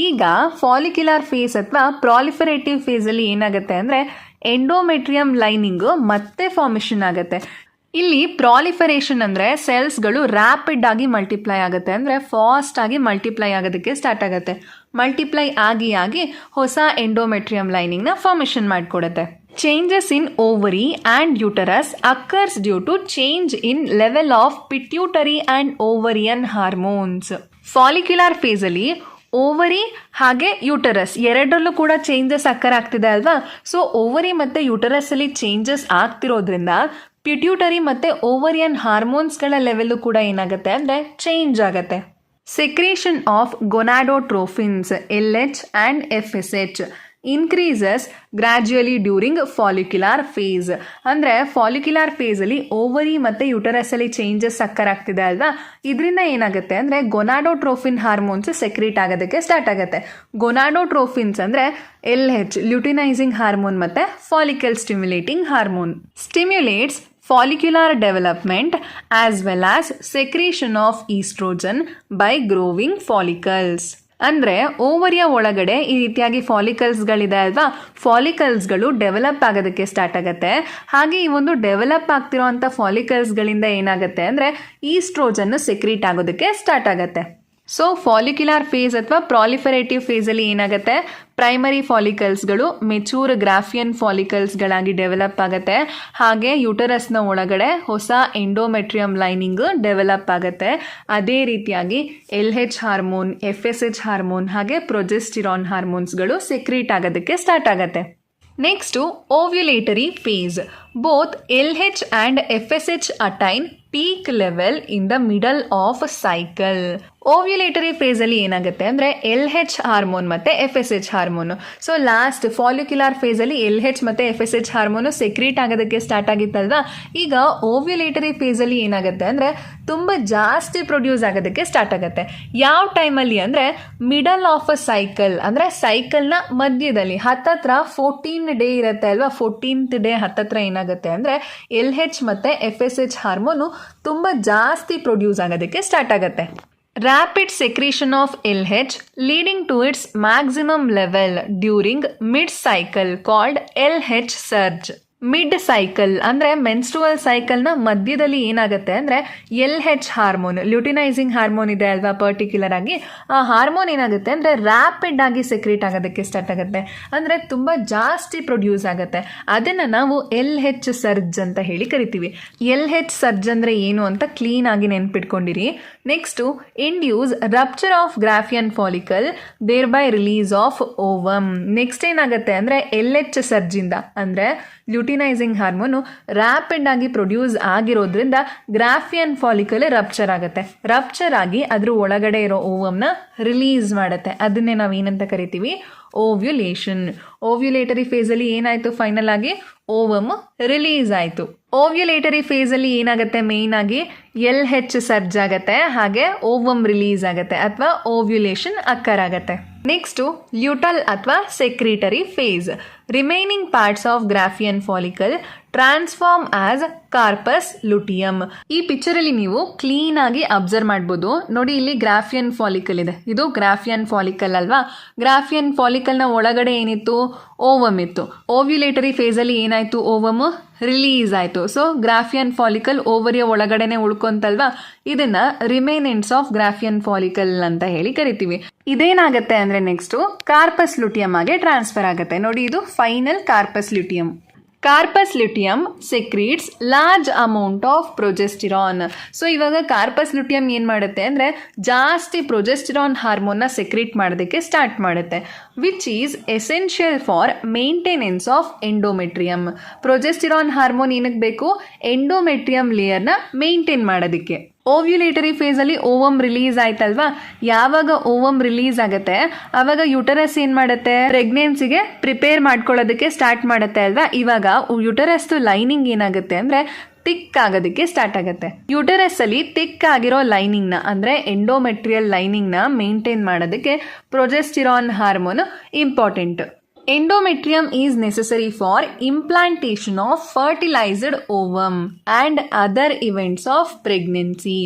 ಈಗ ಫಾಲಿಕ್ಯುಲರ್ ಫೇಸ್ ಅಥವಾ ಪ್ರಾಲಿಫರೇಟಿವ್ ಫೇಸ್ ಅಲ್ಲಿ ಏನಾಗುತ್ತೆ ಅಂದ್ರೆ ಎಂಡೋಮೆಟ್ರಿಯಂ ಲೈನಿಂಗ್ ಮತ್ತೆ ಫಾರ್ಮೇಷನ್ ಆಗುತ್ತೆ. ಇಲ್ಲಿ ಪ್ರಾಲಿಫರೇಷನ್ ಅಂದರೆ ಸೆಲ್ಸ್ಗಳು ರ್ಯಾಪಿಡ್ ಆಗಿ ಮಲ್ಟಿಪ್ಲೈ ಆಗುತ್ತೆ, ಅಂದರೆ ಫಾಸ್ಟ್ ಆಗಿ ಮಲ್ಟಿಪ್ಲೈ ಆಗೋದಕ್ಕೆ ಸ್ಟಾರ್ಟ್ ಆಗುತ್ತೆ. ಮಲ್ಟಿಪ್ಲೈ ಆಗಿ ಆಗಿ ಹೊಸ ಎಂಡೋಮೆಟ್ರಿಯಂ ಲೈನಿಂಗ್ನ ಫಾರ್ಮೇಷನ್ ಮಾಡಿಕೊಡುತ್ತೆ. Changes in ovary and uterus occurs due to change in level of pituitary and ovarian hormones. Follicular ಫೇಸಲ್ಲಿ ಓವರಿ ಹಾಗೆ ಯೂಟರಸ್ ಎರಡರಲ್ಲೂ ಕೂಡ ಚೇಂಜಸ್ ಅಕ್ಕರ್ ಆಗ್ತಿದೆ ಅಲ್ವಾ. ಸೊ ಓವರಿ ಮತ್ತು ಯೂಟರಸ್ ಅಲ್ಲಿ ಚೇಂಜಸ್ ಆಗ್ತಿರೋದ್ರಿಂದ ಪಿಟ್ಯೂಟರಿ ಮತ್ತು ಓವರಿಯನ್ ಹಾರ್ಮೋನ್ಸ್ಗಳ ಲೆವೆಲ್ಲು ಕೂಡ ಏನಾಗುತ್ತೆ ಅಂದರೆ ಚೇಂಜ್ ಆಗುತ್ತೆ. Secretion of gonadotrophins LH and FSH increases gradually during follicular phase. ಅಂದರೆ ಫಾಲಿಕ್ಯುಲರ್ ಫೇಸಲ್ಲಿ ಓವರಿ ಮತ್ತು ಯೂಟರಸಲ್ಲಿ ಚೇಂಜಸ್ ಅಕ್ಕರ್ ಆಗ್ತಿದೆ ಅಲ್ವಾ, ಇದರಿಂದ ಏನಾಗುತ್ತೆ ಅಂದರೆ ಗೊನಾಡೋಟ್ರೋಫಿನ್ ಹಾರ್ಮೋನ್ಸ್ ಸೆಕ್ರೇಟ್ ಆಗೋದಕ್ಕೆ ಸ್ಟಾರ್ಟ್ ಆಗುತ್ತೆ. ಗೊನಾಡೋಟ್ರೋಫಿನ್ಸ್ ಅಂದರೆ LH ಲ್ಯೂಟಿನೈಸಿಂಗ್ ಹಾರ್ಮೋನ್ ಮತ್ತು follicle stimulating hormone. Stimulates follicular development as well as secretion of estrogen by growing follicles. ಅಂದರೆ ಓವರಿಯ ಒಳಗಡೆ ಈ ರೀತಿಯಾಗಿ ಫಾಲಿಕಲ್ಸ್ಗಳಿದೆ ಅಲ್ವಾ, ಫಾಲಿಕಲ್ಸ್ಗಳು ಡೆವಲಪ್ ಆಗೋದಕ್ಕೆ ಸ್ಟಾರ್ಟ್ ಆಗುತ್ತೆ. ಹಾಗೆ ಈ ಒಂದು ಡೆವಲಪ್ ಆಗ್ತಿರೋ ಅಂಥ ಫಾಲಿಕಲ್ಸ್ಗಳಿಂದ ಏನಾಗುತ್ತೆ ಅಂದರೆ ಈಸ್ಟ್ರೋಜನ್ ಸೆಕ್ರೀಟ್ ಆಗೋದಕ್ಕೆ ಸ್ಟಾರ್ಟ್ ಆಗುತ್ತೆ. ಸೊ ಫಾಲಿಕ್ಯುಲರ್ ಫೇಸ್ ಅಥವಾ ಪ್ರಾಲಿಫರೇಟಿವ್ ಫೇಸಲ್ಲಿ ಏನಾಗುತ್ತೆ, ಪ್ರೈಮರಿ ಫಾಲಿಕಲ್ಸ್ಗಳು ಮೆಚೂರ್ ಗ್ರಾಫಿಯನ್ ಫಾಲಿಕಲ್ಸ್ಗಳಾಗಿ ಡೆವಲಪ್ ಆಗುತ್ತೆ. ಹಾಗೆ ಯೂಟರಸ್ನ ಒಳಗಡೆ ಹೊಸ ಎಂಡೋಮೆಟ್ರಿಯಂ ಲೈನಿಂಗ್ ಡೆವಲಪ್ ಆಗುತ್ತೆ. ಅದೇ ರೀತಿಯಾಗಿ LH ಹಾರ್ಮೋನ್, FSH ಹಾರ್ಮೋನ್ ಹಾಗೆ ಪ್ರೊಜೆಸ್ಟಿರಾನ್ ಹಾರ್ಮೋನ್ಸ್ಗಳು ಸೆಕ್ರೀಟ್ ಆಗೋದಕ್ಕೆ ಸ್ಟಾರ್ಟ್ ಆಗುತ್ತೆ. Next ovulatory phase. Both LH and FSH attain peak level in the middle of cycle. Ovulatory ಫೇಸಲ್ಲಿ ಏನಾಗುತ್ತೆ ಅಂದರೆ LH ಹಾರ್ಮೋನ್ ಮತ್ತು FSH hormone. So last follicular ಫೇಸಲ್ಲಿ LH ಮತ್ತು FSH ಹಾರ್ಮೋನು ಸೆಕ್ರೀಟ್ ಆಗೋದಕ್ಕೆ ಸ್ಟಾರ್ಟ್ ಆಗಿತ್ತಲ್ವಾ. ಈಗ ಓವ್ಯುಲೇಟರಿ ಫೇಸಲ್ಲಿ ಏನಾಗುತ್ತೆ ಅಂದರೆ ತುಂಬ ಜಾಸ್ತಿ ಪ್ರೊಡ್ಯೂಸ್ ಆಗೋದಕ್ಕೆ ಸ್ಟಾರ್ಟ್ ಆಗುತ್ತೆ. ಯಾವ ಟೈಮಲ್ಲಿ ಅಂದರೆ ಮಿಡಲ್ ಆಫ್ ಅ ಸೈಕಲ್, ಅಂದರೆ ಸೈಕಲ್ನ ಮಧ್ಯದಲ್ಲಿ ಹತ್ತತ್ರ 14 ಡೇ ಇರುತ್ತೆ ಅಲ್ವಾ. 14th ಡೇ ಹತ್ತತ್ರ ಏನಾಗುತ್ತೆ ಅಂದರೆ LH ಮತ್ತು FSH ಹಾರ್ಮೋನು ತುಂಬ ಜಾಸ್ತಿ ಪ್ರೊಡ್ಯೂಸ್ ಆಗೋದಕ್ಕೆ ಸ್ಟಾರ್ಟ್ ಆಗುತ್ತೆ. Rapid secretion of LH leading to its maximum level during mid-cycle called LH surge. Mid cycle ಅಂದರೆ ಮೆನ್ಸ್ಟ್ರುವಲ್ ಸೈಕಲ್ನ ಮಧ್ಯದಲ್ಲಿ ಏನಾಗುತ್ತೆ ಅಂದರೆ LH ಹಾರ್ಮೋನ್, ಲ್ಯೂಟಿನೈಸಿಂಗ್ ಹಾರ್ಮೋನ್ ಇದೆ ಅಲ್ವಾ ಪರ್ಟಿಕ್ಯುಲರ್ ಆಗಿ, ಆ ಹಾರ್ಮೋನ್ ಏನಾಗುತ್ತೆ ಅಂದರೆ ರ್ಯಾಪಿಡ್ ಆಗಿ ಸೆಕ್ರೇಟ್ ಆಗೋದಕ್ಕೆ ಸ್ಟಾರ್ಟ್ ಆಗುತ್ತೆ, ಅಂದರೆ ತುಂಬ ಜಾಸ್ತಿ ಪ್ರೊಡ್ಯೂಸ್ ಆಗುತ್ತೆ. ಅದನ್ನು ನಾವು LH ಸರ್ಜ್ ಅಂತ ಹೇಳಿ ಕರಿತೀವಿ. LH ಸರ್ಜ್ ಅಂದರೆ ಏನು ಅಂತ ಕ್ಲೀನ್ ಆಗಿ ನೆನ್ಪಿಟ್ಕೊಂಡಿರಿ. Next induce rupture of Graafian follicle thereby release of ovum. Next ಏನಾಗುತ್ತೆ ಅಂದರೆ LH ಸರ್ಜಿಂದ ಅಂದರೆ ಲ್ಯೂಟಿನೈಸಿಂಗ್ ಹಾರ್ಮೋನು ರ್ಯಾಪಿಡ್ ಆಗಿ ಪ್ರೊಡ್ಯೂಸ್ ಆಗಿರೋದ್ರಿಂದ ಗ್ರಾಫಿಯನ್ ಫಾಲಿಕಲ್ ರಪ್ಚರ್ ಆಗುತ್ತೆ. ರಪ್ಚರ್ ಆಗಿ ಅದ್ರ ಒಳಗಡೆ ಇರೋ ಓವಮ್ನ ರಿಲೀಸ್ ಮಾಡುತ್ತೆ. ಅದನ್ನೇ ನಾವು ಏನಂತ ಕರಿತೀವಿ, ಓವ್ಯುಲೇಷನ್. ಓವ್ಯುಲೇಟರಿ ಫೇಸಲ್ಲಿ ಏನಾಯಿತು, ಫೈನಲ್ ಆಗಿ ಓವಮ್ ರಿಲೀಸ್ ಆಯಿತು. ಓವ್ಯುಲೇಟರಿ ಫೇಸಲ್ಲಿ ಏನಾಗುತ್ತೆ, ಮೇಯ್ನ್ ಆಗಿ LH ಸರ್ಜ್ ಆಗುತ್ತೆ, ಹಾಗೆ ಓವಮ್ ರಿಲೀಸ್ ಆಗುತ್ತೆ ಅಥವಾ ಓವ್ಯುಲೇಷನ್ ಅಕ್ಕರ್ ಆಗುತ್ತೆ. ನೆಕ್ಸ್ಟು ಲ್ಯೂಟಲ್ ಅಥವಾ secretory phase. Remaining parts of Graafian follicle transform as corpus luteum. ಈ ಪಿಕ್ಚರಲ್ಲಿ ನೀವು ಕ್ಲೀನ್ ಆಗಿ ಅಬ್ಸರ್ವ್ ಮಾಡ್ಬೋದು ನೋಡಿ. ಇಲ್ಲಿ ಗ್ರಾಫಿಯನ್ ಫಾಲಿಕಲ್ ಇದೆ, ಇದು ಗ್ರಾಫಿಯನ್ ಫಾಲಿಕಲ್ ಅಲ್ವಾ. ಗ್ರಾಫಿಯನ್ ಫಾಲಿಕಲ್ನ ಒಳಗಡೆ ಏನಿತ್ತು, ಓವಮ್ ಇತ್ತು. ಓವ್ಯುಲೇಟರಿ ಫೇಸಲ್ಲಿ ಏನಾಯಿತು, ಓವಮ್ ರಿಲೀಸ್ ಆಯಿತು. ಸೊ ಗ್ರಾಫಿಯನ್ ಫಾಲಿಕಲ್ ಓವರಿಯ ಒಳಗಡೆನೆ ಉಳ್ಕೊಂತಲ್ವಾ, ಇದನ್ನ ರಿಮೇನೆಂಟ್ಸ್ ಆಫ್ ಗ್ರಾಫಿಯನ್ ಫಾಲಿಕಲ್ ಅಂತ ಹೇಳಿ ಕರಿತೀವಿ. ಇದೇನಾಗುತ್ತೆ ಅಂದರೆ ನೆಕ್ಸ್ಟು ಕಾರ್ಪಸ್ ಲುಟಿಯಮ್ ಆಗಿ ಟ್ರಾನ್ಸ್ಫರ್ ಆಗುತ್ತೆ. ನೋಡಿ, ಇದು final corpus luteum. Corpus luteum secretes large amount of progesterone. So ಇವಾಗ ಕಾರ್ಪಸ್ ಲ್ಯೂಟಿಯಂ ಏನು ಮಾಡುತ್ತೆ ಅಂದರೆ ಜಾಸ್ತಿ ಪ್ರೊಜೆಸ್ಟಿರಾನ್ ಹಾರ್ಮೋನ್ನ ಸೆಕ್ರೀಟ್ ಮಾಡೋದಕ್ಕೆ ಸ್ಟಾರ್ಟ್ ಮಾಡುತ್ತೆ, which is essential for maintenance of endometrium. Progesterone hormone ಏನಕ್ಕೆ ಬೇಕು, ಎಂಡೋಮೆಟ್ರಿಯಂ ಲೇಯರ್ನ ಮೇಂಟೈನ್ ಮಾಡೋದಕ್ಕೆ. ಓವ್ಯುಲೇಟರಿ ಫೇಸಲ್ಲಿ ಓವಮ್ ರಿಲೀಸ್ ಆಯ್ತಲ್ವಾ, ಯಾವಾಗ ಓವಮ್ ರಿಲೀಸ್ ಆಗುತ್ತೆ ಆವಾಗ ಯುಟರಸ್ ಏನು ಮಾಡುತ್ತೆ, ಪ್ರೆಗ್ನೆನ್ಸಿಗೆ ಪ್ರಿಪೇರ್ ಮಾಡ್ಕೊಳ್ಳೋದಕ್ಕೆ ಸ್ಟಾರ್ಟ್ ಮಾಡುತ್ತೆ ಅಲ್ವಾ. ಇವಾಗ ಯುಟರಸ್ದು ಲೈನಿಂಗ್ ಏನಾಗುತ್ತೆ ಅಂದರೆ ಥಿಕ್ ಆಗೋದಕ್ಕೆ ಸ್ಟಾರ್ಟ್ ಆಗುತ್ತೆ. ಯುಟರಸ್ ಅಲ್ಲಿ ಥಿಕ್ ಆಗಿರೋ ಲೈನಿಂಗ್ನ ಅಂದರೆ ಎಂಡೋಮೆಟ್ರಿಯಲ್ ಲೈನಿಂಗ್ನ ಮೇಂಟೈನ್ ಮಾಡೋದಕ್ಕೆ progesterone hormone important. Endometrium is necessary for implantation of fertilized ovum and other events of pregnancy.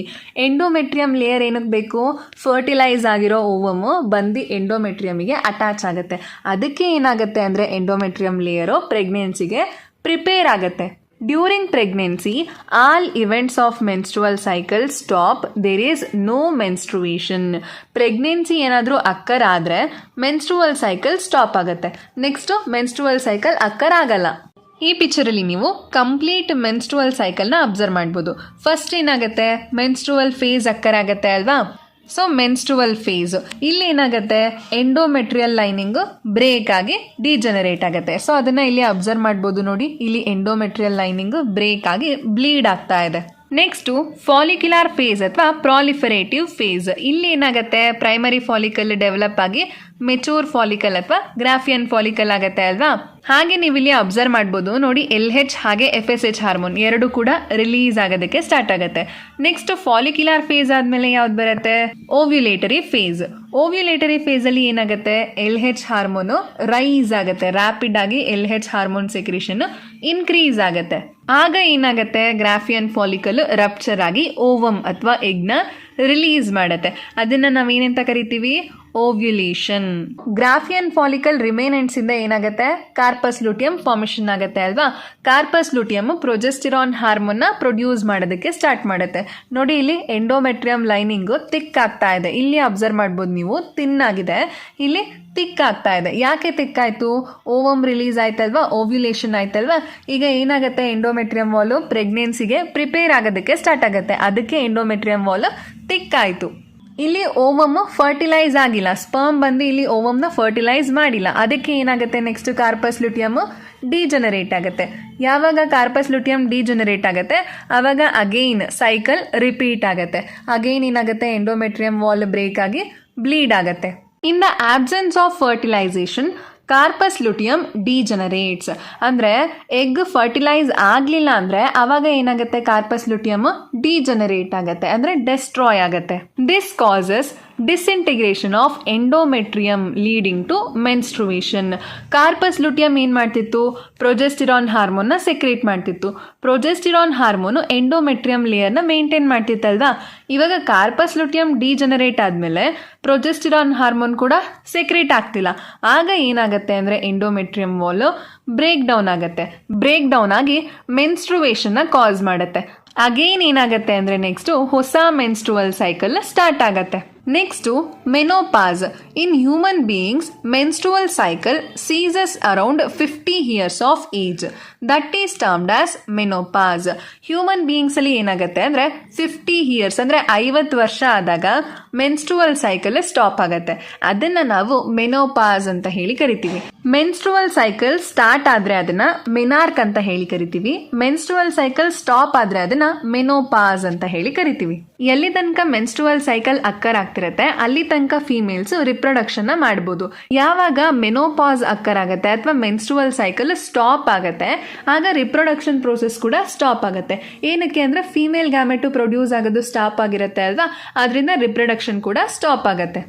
Endometrium layer ಏನಕ್ಕೆ ಬೇಕು, ಫರ್ಟಿಲೈಸ್ ಆಗಿರೋ ಓವಮ್ ಬಂದು ಎಂಡೋಮೆಟ್ರಿಯಮಿಗೆ ಅಟ್ಯಾಚ್ ಆಗುತ್ತೆ. ಅದಕ್ಕೆ ಏನಾಗುತ್ತೆ ಅಂದರೆ ಎಂಡೋಮೆಟ್ರಿಯಂ ಲೇಯರು ಪ್ರೆಗ್ನೆನ್ಸಿಗೆ ಪ್ರಿಪೇರ್ ಆಗುತ್ತೆ. During pregnancy, all events of menstrual cycle stop. There is no menstruation. Pregnancy ಏನಾದರೂ ಅಕ್ಕರ್ ಆದರೆ ಮೆನ್ಸ್ಟ್ರುವಲ್ ಸೈಕಲ್ ಸ್ಟಾಪ್ ಆಗುತ್ತೆ. ನೆಕ್ಸ್ಟ್ ಮೆನ್ಸ್ಟ್ರುವಲ್ ಸೈಕಲ್ ಅಕ್ಕರ್ ಆಗಲ್ಲ. ಈ ಪಿಕ್ಚರಲ್ಲಿ ನೀವು ಕಂಪ್ಲೀಟ್ ಮೆನ್ಸ್ಟ್ರುವಲ್ ಸೈಕಲ್ನ ಅಬ್ಸರ್ವ್ ಮಾಡ್ಬೋದು. ಫಸ್ಟ್ ಏನಾಗುತ್ತೆ, ಮೆನ್ಸ್ಟ್ರುವಲ್ ಫೇಸ್ ಅಕ್ಕರ್ ಆಗುತ್ತೆ ಅಲ್ವಾ. ಸೊ ಮೆನ್ಸ್ಟ್ರುವಲ್ ಫೇಸ್ ಇಲ್ಲಿ ಏನಾಗುತ್ತೆ, ಎಂಡೋಮೆಟ್ರಿಯಲ್ ಲೈನಿಂಗು ಬ್ರೇಕ್ ಆಗಿ ಡಿಜನರೇಟ್ ಆಗುತ್ತೆ. ಸೊ ಅದನ್ನು ಇಲ್ಲಿ ಅಬ್ಸರ್ವ್ ಮಾಡ್ಬೋದು. ನೋಡಿ, ಇಲ್ಲಿ ಎಂಡೋಮೆಟ್ರಿಯಲ್ ಲೈನಿಂಗು ಬ್ರೇಕ್ ಆಗಿ ಬ್ಲೀಡ್ ಆಗ್ತಾ ಇದೆ. ನೆಕ್ಸ್ಟು ಫಾಲಿಕ್ಯುಲರ್ ಫೇಸ್ ಅಥವಾ ಪ್ರಾಲಿಫರೇಟಿವ್ ಫೇಸ್. ಇಲ್ಲಿ ಏನಾಗುತ್ತೆ, ಪ್ರೈಮರಿ ಫಾಲಿಕಲ್ ಡೆವಲಪ್ ಆಗಿ ಮೆಚೂರ್ ಫಾಲಿಕಲ್ ಅಥವಾ ಗ್ರಾಫಿಯನ್ ಫಾಲಿಕಲ್ ಆಗುತ್ತೆ ಅಲ್ವಾ. ಹಾಗೆ ನೀವು ಇಲ್ಲಿ ಅಬ್ಸರ್ವ್ ಮಾಡ್ಬೋದು. ನೋಡಿ, LH ಹಾಗೆ FSH ಹಾರ್ಮೋನ್ ಎರಡು ಕೂಡ ರಿಲೀಸ್ ಆಗೋದಕ್ಕೆ ಸ್ಟಾರ್ಟ್ ಆಗುತ್ತೆ. ನೆಕ್ಸ್ಟ್ ಫಾಲಿಕ್ಯುಲರ್ ಫೇಸ್ ಆದಮೇಲೆ ಯಾವ್ದು ಬರುತ್ತೆ, ಓವ್ಯುಲೇಟರಿ ಫೇಸ್. ಓವ್ಯುಲೇಟರಿ ಫೇಸಲ್ಲಿ ಏನಾಗುತ್ತೆ, LH ಹಾರ್ಮೋನು ರೈಸ್ ಆಗುತ್ತೆ, ರ್ಯಾಪಿಡ್ ಆಗಿ LH ಹಾರ್ಮೋನ್ ಸೆಕ್ರೇಷನ್ ಇನ್ಕ್ರೀಸ್ ಆಗುತ್ತೆ. ಆಗ ಏನಾಗುತ್ತೆ, ಗ್ರಾಫಿಯನ್ ಫಾಲಿಕಲ್ ರಪ್ಚರ್ ಆಗಿ ಓವಮ್ ಅಥವಾ ಎಗ್ನ ರಿಲೀಸ್ ಮಾಡುತ್ತೆ. ಅದನ್ನು ನಾವೇನಂತ ಕರಿತೀವಿ, ಓವ್ಯುಲೇಷನ್. ಗ್ರಾಫಿಯನ್ ಫಾಲಿಕಲ್ ರಿಮೇನೆಂಟ್ಸ್ ಇಂದ ಏನಾಗುತ್ತೆ, ಕಾರ್ಪಸ್ ಲುಟಿಯಂ ಫಾರ್ಮೇಷನ್ ಆಗುತ್ತೆ ಅಲ್ವಾ. ಕಾರ್ಪಸ್ ಲುಟಿಯಂ ಪ್ರೊಜೆಸ್ಟಿರಾನ್ ಹಾರ್ಮೋನ್ನ ಪ್ರೊಡ್ಯೂಸ್ ಮಾಡೋದಕ್ಕೆ ಸ್ಟಾರ್ಟ್ ಮಾಡುತ್ತೆ. ನೋಡಿ, ಇಲ್ಲಿ ಎಂಡೋಮೆಟ್ರಿಯಂ ಲೈನಿಂಗು ಥಿಕ್ ಆಗ್ತಾ ಇದೆ. ಇಲ್ಲಿ ಅಬ್ಸರ್ವ್ ಮಾಡ್ಬೋದು ನೀವು, ಥಿನ್ ಆಗಿದೆ, ಇಲ್ಲಿ ಥಿಕ್ ಆಗ್ತಾ ಇದೆ. ಯಾಕೆ ಥಿಕ್ ಆಯಿತು, ಓವಮ್ ರಿಲೀಸ್ ಆಯ್ತಲ್ವಾ, ಓವ್ಯುಲೇಷನ್ ಆಯ್ತಲ್ವಾ. ಈಗ ಏನಾಗುತ್ತೆ, ಎಂಡೋಮೆಟ್ರಿಯಂ ವಾಲು ಪ್ರೆಗ್ನೆನ್ಸಿಗೆ ಪ್ರಿಪೇರ್ ಆಗೋದಕ್ಕೆ ಸ್ಟಾರ್ಟ್ ಆಗುತ್ತೆ. ಅದಕ್ಕೆ ಎಂಡೋಮೆಟ್ರಿಯಂ ವಾಲು ಥಿಕ್ ಆಯಿತು. ಇಲ್ಲಿ ಓವಮ್ ಫರ್ಟಿಲೈಸ್ ಆಗಿಲ್ಲ, ಸ್ಪರ್ಮ್ ಬಂದು ಇಲ್ಲಿ ಓವಮ್ನ ಫರ್ಟಿಲೈಸ್ ಮಾಡಿಲ್ಲ. ಅದಕ್ಕೆ ಏನಾಗುತ್ತೆ, ನೆಕ್ಸ್ಟ್ ಕಾರ್ಪಸ್ ಲುಟಿಯಮ್ ಡಿಜನರೇಟ್ ಆಗುತ್ತೆ. ಯಾವಾಗ ಕಾರ್ಪಸ್ ಲುಟಿಯಮ್ ಡಿಜನರೇಟ್ ಆಗುತ್ತೆ ಆವಾಗ ಅಗೈನ್ ಸೈಕಲ್ ರಿಪೀಟ್ ಆಗುತ್ತೆ. ಅಗೈನ್ ಏನಾಗುತ್ತೆ, ಎಂಡೋಮೆಟ್ರಿಯಂ ವಾಲ್ ಬ್ರೇಕ್ ಆಗಿ ಬ್ಲೀಡ್ ಆಗುತ್ತೆ. In the absence of fertilisation corpus luteum degenerates. ಅಂದರೆ ಎಗ್ ಫರ್ಟಿಲೈಸ್ ಆಗಲಿಲ್ಲ ಅಂದರೆ ಆವಾಗ ಏನಾಗುತ್ತೆ, ಕಾರ್ಪಸ್ ಲುಟಿಯಮ್ ಡಿಜನರೇಟ್ ಆಗುತ್ತೆ, ಅಂದರೆ ಡೆಸ್ಟ್ರಾಯ್ ಆಗುತ್ತೆ. This causes disintegration of endometrium leading to menstruation. Corpus luteum ಏನು ಮಾಡ್ತಿತ್ತು, ಪ್ರೊಜೆಸ್ಟಿರಾನ್ ಹಾರ್ಮೋನ್ನ ಸೆಕ್ರೇಟ್ ಮಾಡ್ತಿತ್ತು. ಪ್ರೊಜೆಸ್ಟಿರಾನ್ ಹಾರ್ಮೋನು ಎಂಡೋಮೆಟ್ರಿಯಂ ಲೇಯರ್ನ ಮೇಂಟೈನ್ ಮಾಡ್ತಿತ್ತಲ್ವಾ. ಇವಾಗ ಕಾರ್ಪಸ್ ಲುಟಿಯಂ ಡಿಜನರೇಟ್ ಆದಮೇಲೆ ಪ್ರೊಜೆಸ್ಟಿರಾನ್ ಹಾರ್ಮೋನ್ ಕೂಡ ಸೆಕ್ರೇಟ್ ಆಗ್ತಿಲ್ಲ. ಆಗ ಏನಾಗುತ್ತೆ ಅಂದರೆ ಎಂಡೋಮೆಟ್ರಿಯಂ ವಾಲು ಬ್ರೇಕ್ ಡೌನ್ ಆಗುತ್ತೆ. ಬ್ರೇಕ್ ಡೌನ್ ಆಗಿ ಮೆನ್ಸ್ಟ್ರುವೇಷನ್ನ ಕಾಸ್ ಮಾಡುತ್ತೆ. ಅಗೇನ್ ಏನಾಗುತ್ತೆ ಅಂದರೆ ನೆಕ್ಸ್ಟು ಹೊಸ ಮೆನ್ಸ್ಟ್ರುವಲ್ ಸೈಕಲ್ ಸ್ಟಾರ್ಟ್ ಆಗುತ್ತೆ. Next menopause. In human beings menstrual cycle ceases around 50 years of age. That is termed as menopause. Human ಬೀಯಿಂಗ್ಸಲ್ಲಿ ಏನಾಗುತ್ತೆ ಅಂದರೆ 50 years ಅಂದರೆ 50 ವರ್ಷ ಆದಾಗ ಮೆನ್ಸ್ಟ್ರುವಲ್ ಸೈಕಲ್ ಸ್ಟಾಪ್ ಆಗುತ್ತೆ. ಅದನ್ನು ನಾವು ಮೆನೋಪಾಸ್ ಅಂತ ಹೇಳಿ ಕರಿತೀವಿ. ಮೆನ್ಸ್ಟ್ರುವಲ್ ಸೈಕಲ್ ಸ್ಟಾರ್ಟ್ ಆದರೆ ಅದನ್ನು ಮೆನಾರ್ಕ್ ಅಂತ ಹೇಳಿ ಕರಿತೀವಿ. ಮೆನ್ಸ್ಟ್ರುವಲ್ ಸೈಕಲ್ ಸ್ಟಾಪ್ ಆದರೆ ಅದನ್ನು ಮೆನೋಪಾಸ್ ಅಂತ ಹೇಳಿ ಕರಿತೀವಿ. ಎಲ್ಲಿ ತನಕ ಮೆನ್ಸ್ಟ್ರುವಲ್ ಸೈಕಲ್ ಅಕ್ಕರ್ ಆಗ್ತಿರತ್ತೆ ಅಲ್ಲಿ ತನಕ ಫೀಮೇಲ್ಸ್ ರಿಪ್ರೊಡಕ್ಷನ್ ಮಾಡ್ಬೋದು. ಯಾವಾಗ ಮೆನೋಪಾಸ್ ಅಕ್ಕರ್ ಆಗುತ್ತೆ ಅಥವಾ ಮೆನ್ಸ್ಟ್ರುವಲ್ ಸೈಕಲ್ ಸ್ಟಾಪ್ ಆಗುತ್ತೆ ಆಗ ರಿಪ್ರೊಡಕ್ಷನ್ ಪ್ರೋಸೆಸ್ ಕೂಡ ಸ್ಟಾಪ್ ಆಗುತ್ತೆ. ಏನಕ್ಕೆ ಅಂದರೆ ಫೀಮೇಲ್ ಗ್ಯಾಮೆಟು ಪ್ರೊಡ್ಯೂಸ್ ಆಗೋದು ಸ್ಟಾಪ್ ಆಗಿರುತ್ತೆ ಅಲ್ವಾ, ಅದರಿಂದ ರಿಪ್ರೊಡಕ್ಷನ್ ಕೂಡ ಸ್ಟಾಪ್ ಆಗುತ್ತೆ.